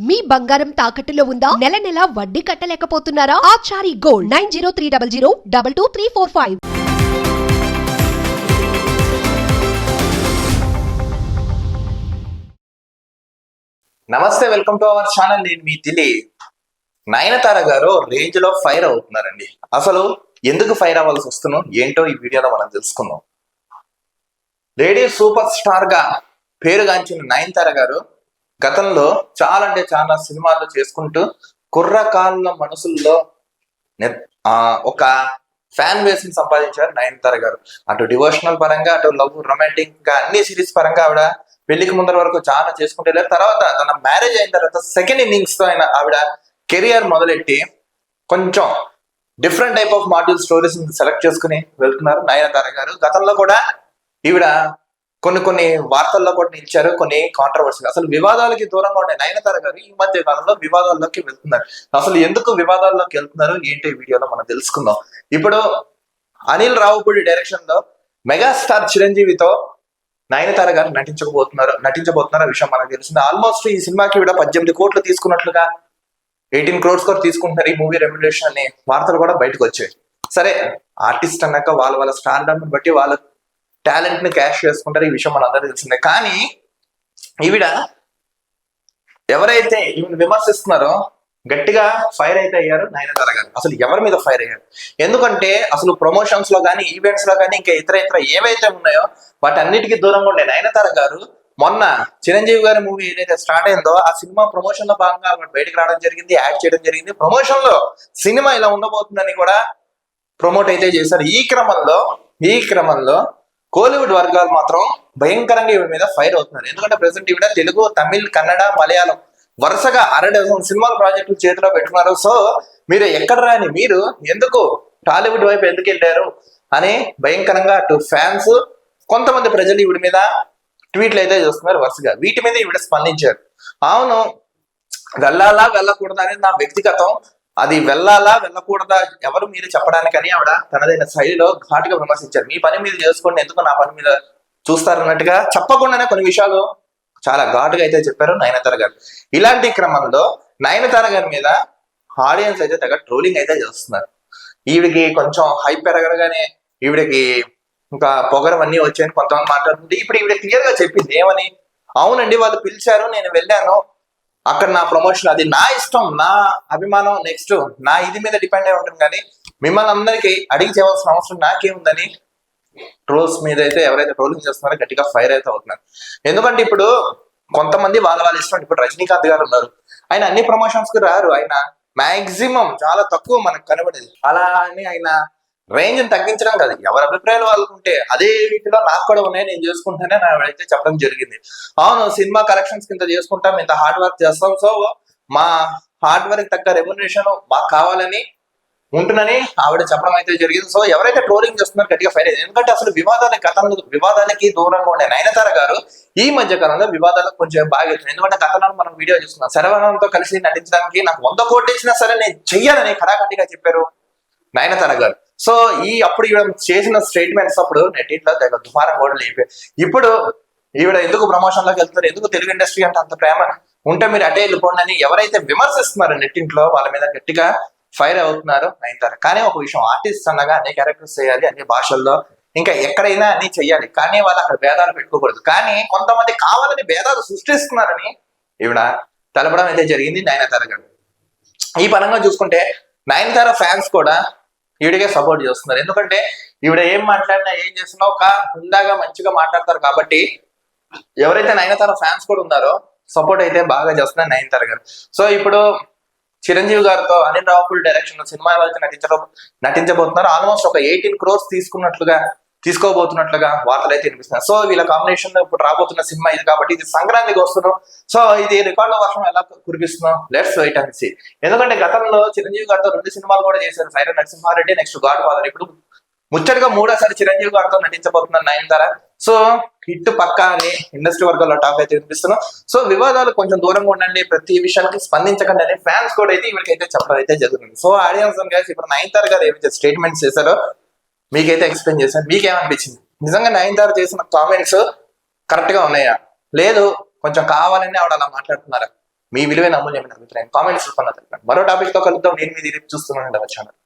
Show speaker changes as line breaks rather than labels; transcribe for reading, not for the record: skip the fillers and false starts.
మీ బంగారం తాకట్టులో ఉందా? నెల నెల వడ్డీ కట్టలేకపోతున్నారా? ఆచారి గోల్డ్ 9030022345.
నమస్తే, వెల్కమ్ టు అవర్ ఛానల్. నేను మీ దిలి. నయనతార గారు రేంజ్ లో ఫైర్ అవుతున్నారండి. అసలు ఎందుకు ఫైర్ అవ్వాల్సి వస్తున్నాం ఏంటో ఈ వీడియోలో మనం తెలుసుకుందాం. లేడీ సూపర్ స్టార్ గా పేరుగాంచిన నయనతార గారు గతంలో చాలా అంటే చాలా సినిమాలు చేసుకుంటూ కుర్రకాళ్ళ మనసుల్లో ఒక ఫ్యాన్ బేస్ ని సంపాదించారు నయనతార గారు. అటు డివోషనల్ పరంగా, అటు లవ్, రొమాంటిక్ గా అన్ని సిరీస్ పరంగా ఆవిడ పెళ్లికి ముందర వరకు చాలా చేసుకుంటే వెళ్ళారు. తర్వాత తన మ్యారేజ్ అయిన తర్వాత సెకండ్ ఇన్నింగ్స్ తో ఆవిడ కెరియర్ మొదలెట్టి కొంచెం different type of module stories select చేసుకుని వెళ్తున్నారు నయనతార గారు. గతంలో కూడా ఈవిడ కొన్ని వార్తల్లో కూడా నిలిచారు, కొన్ని కాంట్రవర్సీ. అసలు వివాదాలకి దూరంగా ఉండే నయనతార గారు ఈ మధ్య కాలంలో వివాదాల్లోకి వెళ్తున్నారు. అసలు ఎందుకు వివాదాల్లోకి వెళ్తున్నారు ఏంటి వీడియోలో మనం తెలుసుకుందాం. ఇప్పుడు అనిల్ రావుపూడి డైరెక్షన్ లో మెగాస్టార్ చిరంజీవితో నయనతార గారు నటించబోతున్నారు ఆ విషయం మనకు తెలిసింది. ఆల్మోస్ట్ ఈ సినిమాకి ఈవిడ 18 కోట్లు తీసుకున్నట్లుగా 18 crores కూడా తీసుకుంటున్నారు ఈ మూవీ రెమ్యునరేషన్ అనే వార్తలు కూడా బయటకు వచ్చాయి. సరే, ఆర్టిస్ట్ అన్నాక వాళ్ళ స్టార్డమ్ బట్టి వాళ్ళ టాలెంట్ ని క్యాష్ చేసుకుంటారు, ఈ విషయం మనందరికీ తెలిసిందే. కానీ ఈవిడ ఎవరైతే ఈవిడ విమర్శిస్తున్నారో గట్టిగా ఫైర్ అయితే అయ్యారు నయనతార గారు. అసలు ఎవరి మీద ఫైర్ అయ్యారు? ఎందుకంటే అసలు ప్రమోషన్స్ లో కానీ, ఈవెంట్స్ లో కానీ, ఇంకా ఇతర ఏవైతే ఉన్నాయో వాటన్నిటికీ దూరంగా ఉండే నయనతార గారు మొన్న చిరంజీవి గారి మూవీ ఏదైతే స్టార్ట్ అయిందో ఆ సినిమా ప్రమోషన్ లో భాగంగా బయటకు రావడం జరిగింది, యాడ్ చేయడం జరిగింది. ప్రమోషన్ లో సినిమా ఇలా ఉండబోతుందని కూడా ప్రమోట్ అయితే చేశారు. ఈ క్రమంలో కోలీవుడ్ వర్గాలు మాత్రం భయంకరంగా ఈవిడ మీద ఫైర్ అవుతున్నారు. ఎందుకంటే ప్రెసెంట్ ఈవిడ తెలుగు, తమిళ్, కన్నడ, మలయాళం వరుసగా 6 సినిమాల ప్రాజెక్టులు చేతిలో పెట్టుకున్నారు. సో మీరు ఎక్కడ రాని మీరు ఎందుకు టాలీవుడ్ వైపు ఎందుకు వెళ్ళారు అని భయంకరంగా అటు ఫ్యాన్స్, కొంతమంది ప్రజలు ఈవిడ మీద ట్వీట్లు అయితే చేస్తున్నారు వరుసగా. వీటి మీద ఈవిడ స్పందించారు. అవును, వెళ్ళాలా వెళ్ళకూడదా అనేది నా వ్యక్తిగతం, అది వెళ్ళాలా వెళ్ళకూడదా ఎవరు మీరు చెప్పడానికని ఆవిడ తనదైన శైలిలో ఘాటుగా విమర్శించారు. మీ పని మీరు చేసుకోండి, ఎందుకు నా పని మీద చూస్తారన్నట్టుగా చెప్పకుండానే కొన్ని విషయాలు చాలా ఘాటుగా అయితే చెప్పారు నయనతార గారు. ఇలాంటి క్రమంలో నయనతార గారి మీద ఆడియన్స్ అయితే తెగ ట్రోలింగ్ అయితే చేస్తున్నారు. ఈవిడికి కొంచెం హైప్ పెరగగానే ఈవిడికి ఇంకా పొగరవన్నీ వచ్చాయని కొంతమంది మాట్లాడుతుంటే ఇప్పుడు ఈవిడ క్లియర్ గా చెప్పింది ఏమని, అవునండి వాళ్ళు పిలిచారు, నేను వెళ్ళాను, అక్కడ నా ప్రమోషన్, అది నా ఇష్టం, నా అభిమానం, నెక్స్ట్ నా ఇది మీద డిపెండ్ అయి ఉంటుంది, కానీ మిమ్మల్ని అందరికీ అడిగి చేయవలసిన అవసరం నాకేముందని ట్రోల్స్ మీద అయితే ఎవరైతే ట్రోలింగ్ చేస్తున్నారో గట్టిగా ఫైర్ అయితే అవుతున్నారు. ఎందుకంటే ఇప్పుడు కొంతమంది వాళ్ళ ఇష్టం. ఇప్పుడు రజనీకాంత్ గారు ఉన్నారు, ఆయన అన్ని ప్రమోషన్స్ కి రారు, ఆయన మాక్సిమం చాలా తక్కువ మనకు కనబడేది. అలా అని ఆయన రేంజ్ ని తగ్గించడం కాదు, ఎవరి అభిప్రాయాలు వాళ్ళకుంటే అదే వీటిలో నాకు కూడా ఉన్నాయి, నేను చేసుకుంటానే నావైతే చెప్పడం జరిగింది. అవును, సినిమా కలెక్షన్స్ కింద చేసుకుంటాం, ఇంత హార్డ్ వర్క్ చేస్తాం, సో మా హార్డ్ వర్క్ తగ్గ రెమ్యునరేషన్ మాకు కావాలని ఉంటుందని ఆవిడ చెప్పడం అయితే జరిగింది. సో ఎవరైతే ట్రోలింగ్ చేస్తున్నారో గట్టిగా ఫైర్ అయ్యింది. ఎందుకంటే అసలు వివాదాలకి దూరంగా ఉండే నయనతార గారు ఈ మధ్య కాలంలో వివాదాలకు కొంచెం బాగా అవుతుంది. ఎందుకంటే గతంలో మనం వీడియో చూస్తున్నాం, శరవణంతో కలిసి నటించడానికి నాకు 100 కోట్లు ఇచ్చినా సరే నేను చెయ్యాలని ఖరాఖండిగా చెప్పారు నయనతార గారు. సో అప్పుడు ఈవిడ చేసిన స్టేట్మెంట్స్ అప్పుడు నెట్టింట్లో దుమారం కూడా లేపారు. ఇప్పుడు ఈవిడ ఎందుకు ప్రమోషన్ లోకి వెళ్తున్నారు, ఎందుకు తెలుగు ఇండస్ట్రీ అంటే అంత ప్రేమ ఉంటే మీరు అటే వెళ్ళిపోండి అని ఎవరైతే విమర్శిస్తున్నారో నెట్టింట్లో వాళ్ళ మీద గట్టిగా ఫైర్ అవుతున్నారు నయనతార. కానీ ఒక విషయం, ఆర్టిస్ట్ అన్నగా అన్ని క్యారెక్టర్స్ చేయాలి, అన్ని భాషల్లో, ఇంకా ఎక్కడైనా అన్ని చెయ్యాలి, కానీ వాళ్ళు అక్కడ భేదాలు పెట్టుకోకూడదు. కానీ కొంతమంది కావాలని భేదాలు సృష్టిస్తున్నారని ఈవిడ తెలపడం అయితే జరిగింది నయనతార గారు. ఈ పరంగా చూసుకుంటే నయనతార ఫ్యాన్స్ కూడా ఈవిడకే సపోర్ట్ చేస్తున్నారు. ఎందుకంటే ఈవిడ ఏం మాట్లాడినా ఏం చేసినా ఒక హుందాగా మంచిగా మాట్లాడతారు కాబట్టి ఎవరైతే నయనతార ఫ్యాన్స్ కూడా ఉన్నారో సపోర్ట్ అయితే బాగా చేస్తున్నారు నయనతార గారు. సో ఇప్పుడు చిరంజీవి గారితో అనిల్ రావుపూడి డైరెక్షన్ లో సినిమా నటించబోతున్నారు. ఆల్మోస్ట్ ఒక 18 crores తీసుకోబోతున్నట్లుగా వార్తలు అయితే వినిపిస్తున్నారు. సో వీళ్ళ కాంబినేషన్ లో ఇప్పుడు రాబోతున్న సినిమా ఇది కాబట్టి ఇది సంక్రాంతికి వస్తున్నాం. సో ఇది రికార్డుల వర్షం ఎలా కురిపిస్తున్నాం, లెట్స్ వెయిట్ అండ్ సీ. ఎందుకంటే గతంలో చిరంజీవి గారితో 2 సినిమాలు కూడా చేశారు, siren Narasimha Reddy, next God father. ఇప్పుడు ముచ్చటగా 3వ చిరంజీవి గారితో నటించబోతున్నారు నయనతార. సో హిట్ పక్కా అని ఇండస్ట్రీ వర్గాల్లో టాక్ అయితే వినిపిస్తున్నాం. సో వివాదాలు కొంచెం దూరంగా ఉండండి, ప్రతి విషయానికి స్పందించకండి అని ఫ్యాన్స్ కూడా అయితే ఇవరికైతే చెప్పడం అయితే జరుగుతుంది. సో ఆడియన్స్ ఇప్పుడు నయనతార గారు ఏమైతే స్టేట్మెంట్స్ చేశారో మీకైతే ఎక్స్ప్లెయిన్ చేశాను. మీకేమనిపించింది? నిజంగా నయనతార చేసిన కామెంట్స్ కరెక్ట్ గా ఉన్నాయా, లేదు కొంచెం కావాలని ఆవిడ అలా మాట్లాడుతున్నారా? మీ విలువైన అమూల్యమైన అభిప్రాయం కామెంట్స్ రూపంలో తెలపండి. మరో టాపిక్ తో కలుద్దాం. నేను మీ చూస్తున్నాను ఛానల్.